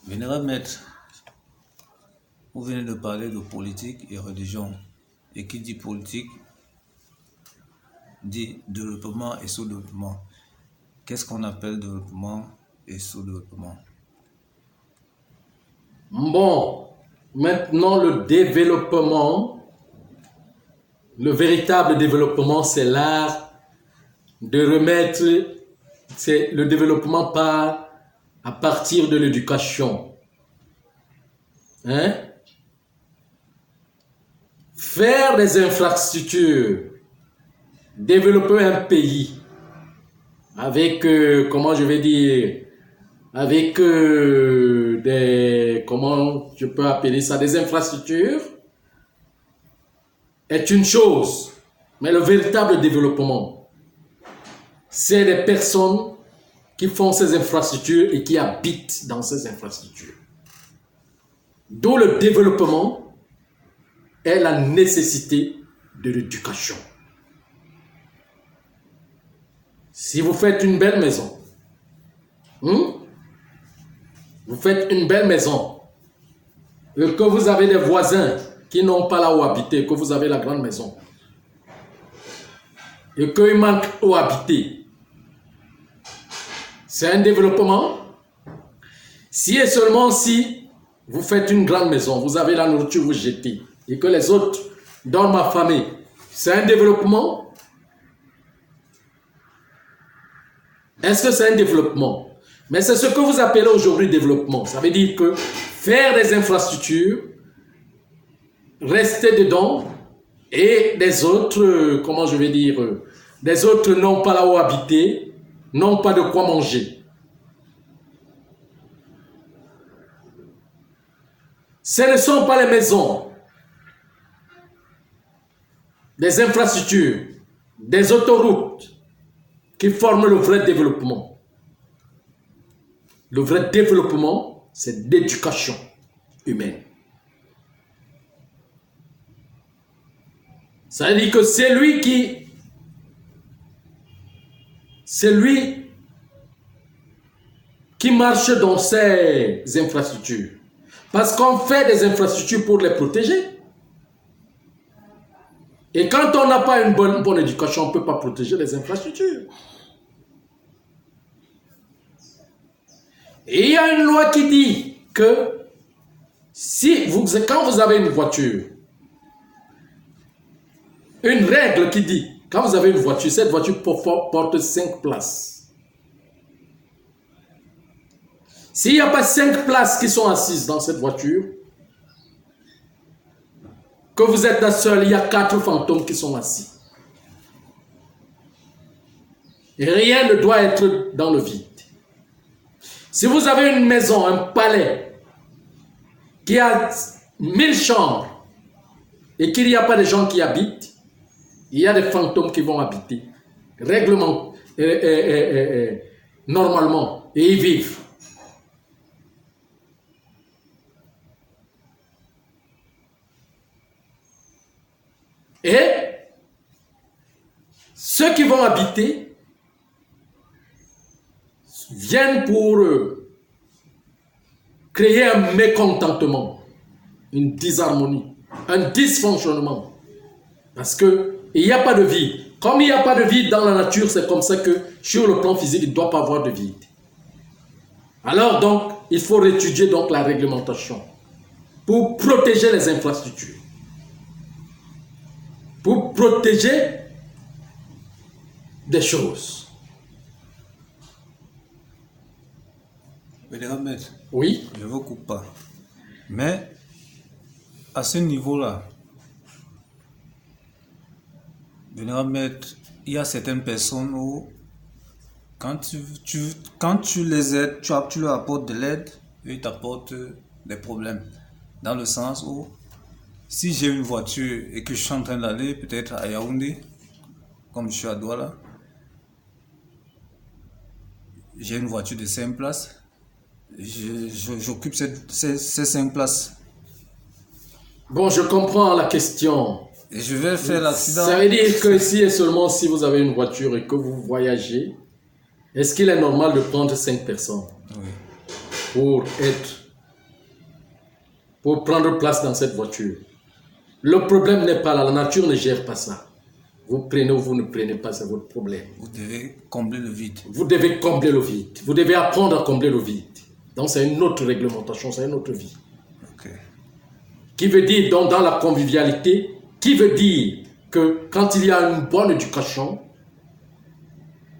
Vénérable maître, vous venez de parler de politique et religion. Et qui dit politique dit développement et sous-développement. Qu'est-ce qu'on appelle développement et sous-développement? Bon, maintenant le développement, le véritable développement, c'est l'art de remettre, c'est le développement par à partir de l'éducation. Hein? Faire des infrastructures, développer un pays avec, comment je vais dire, avec des, comment je peux appeler ça, des infrastructures, est une chose. Mais le véritable développement, c'est les personnes qui font ces infrastructures et qui habitent dans ces infrastructures. D'où le développement est la nécessité de l'éducation. Si vous faites une belle maison, vous faites une belle maison, et que vous avez des voisins qui n'ont pas là où habiter, que vous avez la grande maison, et qu'il manque où habiter, c'est un développement. Si et seulement si vous faites une grande maison, vous avez la nourriture, vous jetez, et que les autres dorment affamés, c'est un développement. Est-ce que c'est un développement? Mais c'est ce que vous appelez aujourd'hui développement. Ça veut dire que faire des infrastructures, rester dedans, et les autres, comment je vais dire, les autres n'ont pas là où habiter, n'ont pas de quoi manger. Ce ne sont pas les maisons, des infrastructures, des autoroutes qui forment le vrai développement. Le vrai développement, c'est l'éducation humaine. Ça veut dire que c'est lui qui marche dans ces infrastructures. Parce qu'on fait des infrastructures pour les protéger. Et quand on n'a pas une bonne éducation, on ne peut pas protéger les infrastructures. Et il y a une loi qui dit que quand vous avez une voiture, une règle qui dit, quand vous avez une voiture, cette voiture porte 5 places. S'il n'y a pas 5 places qui sont assises dans cette voiture, que vous êtes la seule, il y a 4 fantômes qui sont assis. Et rien ne doit être dans le vide. Si vous avez une maison, un palais, qui a 1000 chambres, et qu'il n'y a pas de gens qui habitent, il y a des fantômes qui vont habiter, normalement, et y vivre. Et ceux qui vont habiter viennent pour créer un mécontentement, une disharmonie, un dysfonctionnement. Parce qu'il n'y a pas de vide. Comme il n'y a pas de vide dans la nature, c'est comme ça que sur le plan physique, il ne doit pas avoir de vide. Alors donc, il faut étudier donc la réglementation pour protéger les infrastructures. Pour protéger des choses. Vénérable maître, Oui. je ne vous coupe pas. Mais à ce niveau-là, vénérable maître, il y a certaines personnes où quand tu les aides, tu leur apportes de l'aide, ils t'apportent des problèmes. Dans le sens où si j'ai une voiture et que je suis en train d'aller peut-être à Yaoundé, comme je suis à Douala, j'ai une voiture de 5 places, j'occupe ces 5 places. Bon, je comprends la question. Et je vais faire l'accident. Ça veut dire que si et seulement si vous avez une voiture et que vous voyagez, est-ce qu'il est normal de prendre 5 personnes Oui. pour être pour prendre place dans cette voiture. Le problème n'est pas là, la nature ne gère pas ça. Vous prenez ou vous ne prenez pas, c'est votre problème. Vous devez combler le vide. Vous devez combler le vide. Vous devez apprendre à combler le vide. Donc c'est une autre réglementation, c'est une autre vie. Okay. Qui veut dire, donc, dans la convivialité, qui veut dire que quand il y a une bonne éducation,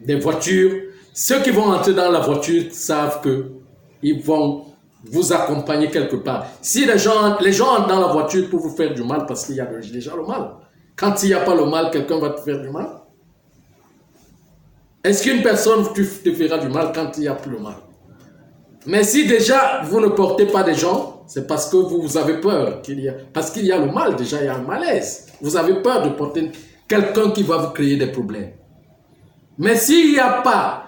des voitures, ceux qui vont entrer dans la voiture savent qu'ils vont vous accompagner quelque part. Si les gens entrent dans la voiture pour vous faire du mal, parce qu'il y a déjà le mal. Quand il n'y a pas le mal, quelqu'un va te faire du mal. Est-ce qu'une personne te fera du mal quand il n'y a plus le mal? Mais si déjà vous ne portez pas des gens, c'est parce que vous avez peur parce qu'il y a le mal, déjà il y a un malaise. Vous avez peur de porter quelqu'un qui va vous créer des problèmes. Mais s'il n'y a pas,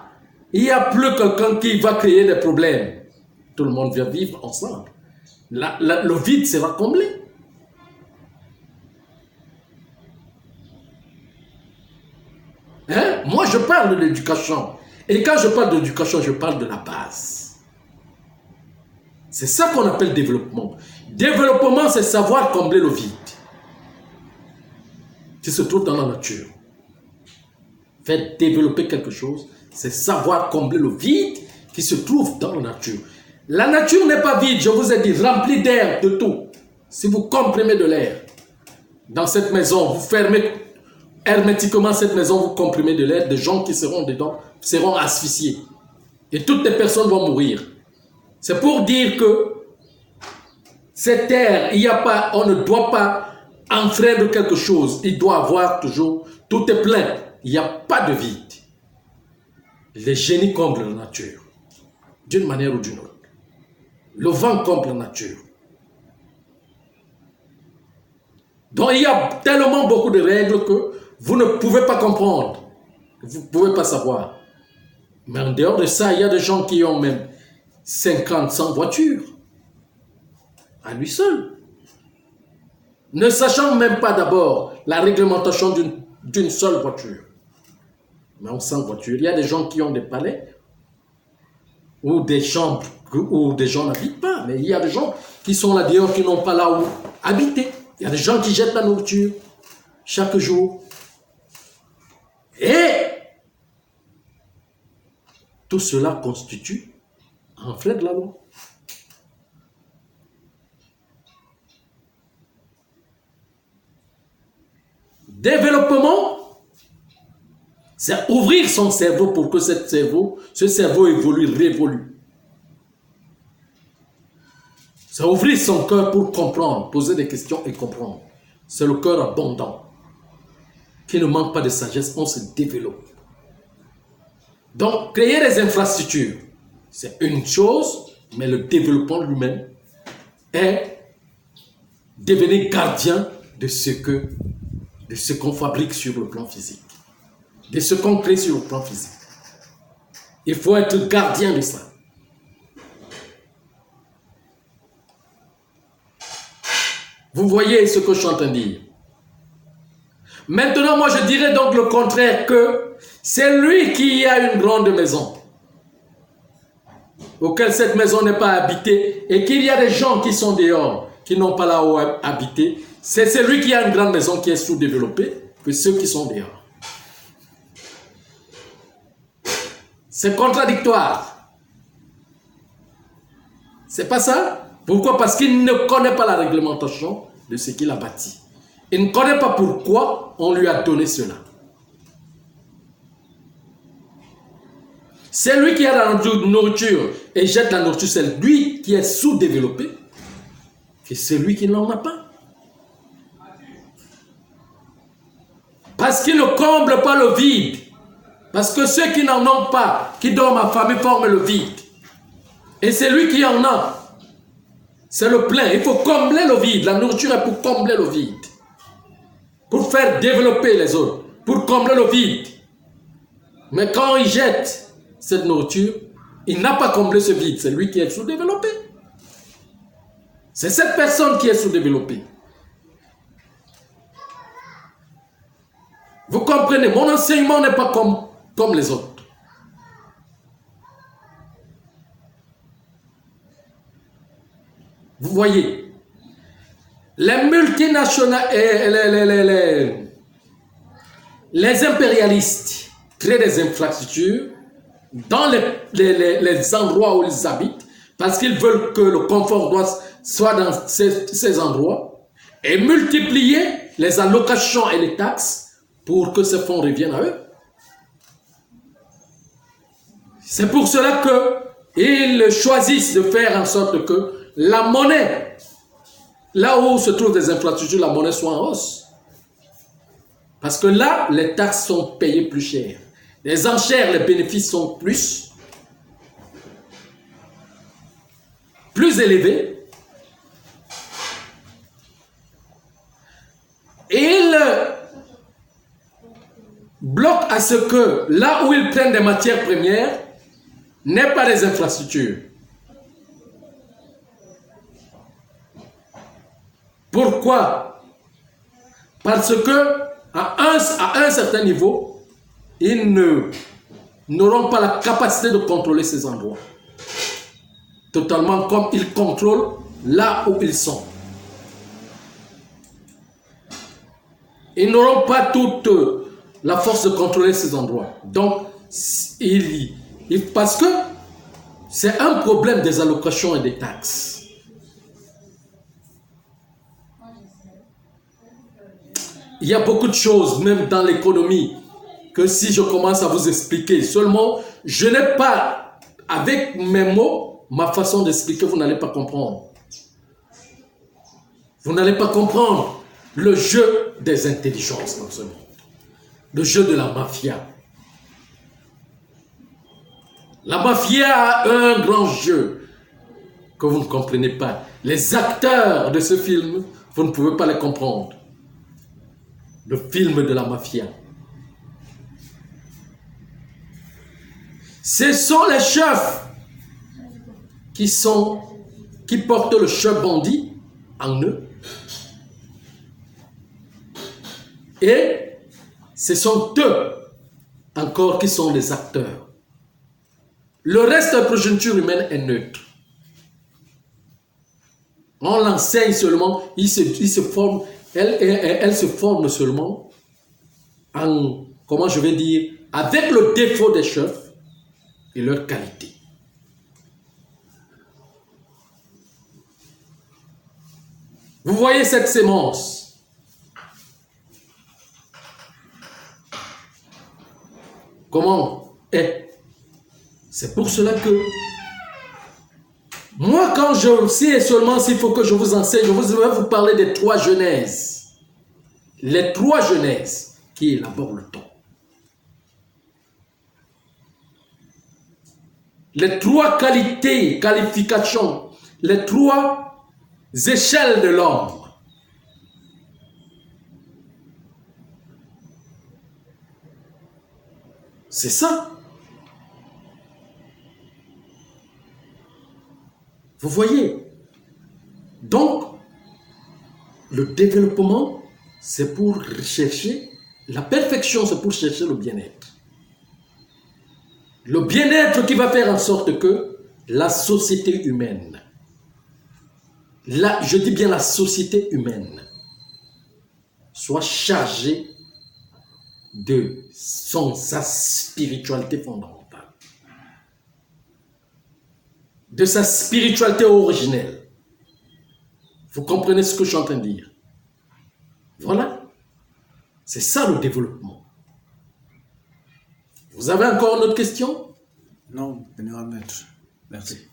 il n'y a plus quelqu'un qui va créer des problèmes, tout le monde vient vivre ensemble. Le vide sera comblé. Hein? Moi, je parle de l'éducation. Et quand je parle d'éducation, je parle de la base. C'est ça qu'on appelle développement. Développement, c'est savoir combler le vide qui se trouve dans la nature. Faire développer quelque chose, c'est savoir combler le vide qui se trouve dans la nature. La nature n'est pas vide, je vous ai dit, remplie d'air, de tout. Si vous comprimez de l'air dans cette maison, vous fermez hermétiquement cette maison, vous comprimez de l'air, des gens qui seront dedans seront asphyxiés. Et toutes les personnes vont mourir. C'est pour dire que cet air, on ne doit pas enfreindre quelque chose. Il doit avoir toujours, tout est plein. Il n'y a pas de vide. Les génies comblent la nature, d'une manière ou d'une autre. Le vent comble la nature. Donc il y a tellement beaucoup de règles que vous ne pouvez pas comprendre. Vous ne pouvez pas savoir. Mais en dehors de ça, il y a des gens qui ont même 50, 100 voitures. À lui seul. Ne sachant même pas d'abord la réglementation d'une seule voiture. Mais on sent voiture. Il y a des gens qui ont des palais ou des chambres où des gens n'habitent pas. Mais il y a des gens qui sont là dehors qui n'ont pas là où habiter. Il y a des gens qui jettent la nourriture chaque jour. Et tout cela constitue un frein de la loi. Développement, c'est ouvrir son cerveau pour que ce cerveau évolue, révolue. C'est ouvrir son cœur pour comprendre, poser des questions et comprendre. C'est le cœur abondant, qui ne manque pas de sagesse, on se développe. Donc, créer des infrastructures, c'est une chose, mais le développement lui-même est devenir gardien de ce qu'on fabrique sur le plan physique, de ce qu'on crée sur le plan physique. Il faut être gardien de ça. Vous voyez ce que je suis en train de dire. Maintenant, moi, je dirais donc le contraire, que c'est lui qui a une grande maison, auquel cette maison n'est pas habitée, et qu'il y a des gens qui sont dehors, qui n'ont pas là où habiter. C'est celui qui a une grande maison qui est sous-développée que ceux qui sont dehors. C'est contradictoire. C'est pas ça? Pourquoi? Parce qu'il ne connaît pas la réglementation de ce qu'il a bâti. Il ne connaît pas pourquoi on lui a donné cela. C'est lui qui a la nourriture et jette la nourriture. C'est lui qui est sous-développé. Et c'est lui qui n'en a pas. Parce qu'il ne comble pas le vide. Parce que ceux qui n'en ont pas, qui dorment affamés, forment le vide. Et c'est lui qui en a. C'est le plein. Il faut combler le vide. La nourriture est pour combler le vide. Pour faire développer les autres. Pour combler le vide. Mais quand il jette cette nourriture, il n'a pas comblé ce vide. C'est lui qui est sous-développé. C'est cette personne qui est sous-développée. Vous comprenez, mon enseignement n'est pas comme les autres. Vous voyez, les multinationales et les impérialistes créent des infrastructures dans les endroits où ils habitent parce qu'ils veulent que le confort soit dans ces endroits et multiplier les allocations et les taxes pour que ces fonds reviennent à eux. C'est pour cela qu'ils choisissent de faire en sorte que la monnaie, là où se trouvent des infrastructures, la monnaie soit en hausse. Parce que là, les taxes sont payées plus cher. Les enchères, les bénéfices sont plus élevés. Et ils bloquent à ce que là où ils prennent des matières premières, n'est pas des infrastructures. Pourquoi? Parce que à un certain niveau, ils n'auront pas la capacité de contrôler ces endroits. Totalement comme ils contrôlent là où ils sont. Ils n'auront pas toute la force de contrôler ces endroits. Donc, parce que c'est un problème des allocations et des taxes. Il y a beaucoup de choses, même dans l'économie, que si je commence à vous expliquer, seulement, je n'ai pas, avec mes mots, ma façon d'expliquer, vous n'allez pas comprendre. Vous n'allez pas comprendre le jeu des intelligences dans ce monde. Le jeu de la mafia. La mafia a un grand jeu que vous ne comprenez pas. Les acteurs de ce film, vous ne pouvez pas les comprendre. Le film de la mafia. Ce sont les chefs qui portent le chef bandit en eux. Et ce sont eux encore qui sont les acteurs. Le reste de la progéniture humaine est neutre. On l'enseigne seulement, il se forme, elle se forme seulement en, comment je vais dire, avec le défaut des chefs et leur qualité. Vous voyez cette sémence. Comment est? C'est pour cela que moi, quand je sais seulement s'il faut que je vous enseigne, je vais vous parler des 3 genèses. Les 3 genèses qui élaborent le temps. Les 3 qualités, qualifications, les 3 échelles de l'homme. C'est ça. Vous voyez? Donc, le développement, c'est pour chercher la perfection, c'est pour chercher le bien-être. Le bien-être qui va faire en sorte que la société humaine, je dis bien la société humaine, soit chargée de sa spiritualité fondamentale, de sa spiritualité originelle. Vous comprenez ce que je suis en train de dire? Voilà. C'est ça le développement. Vous avez encore une autre question? Non, Bénévent Maître. Merci.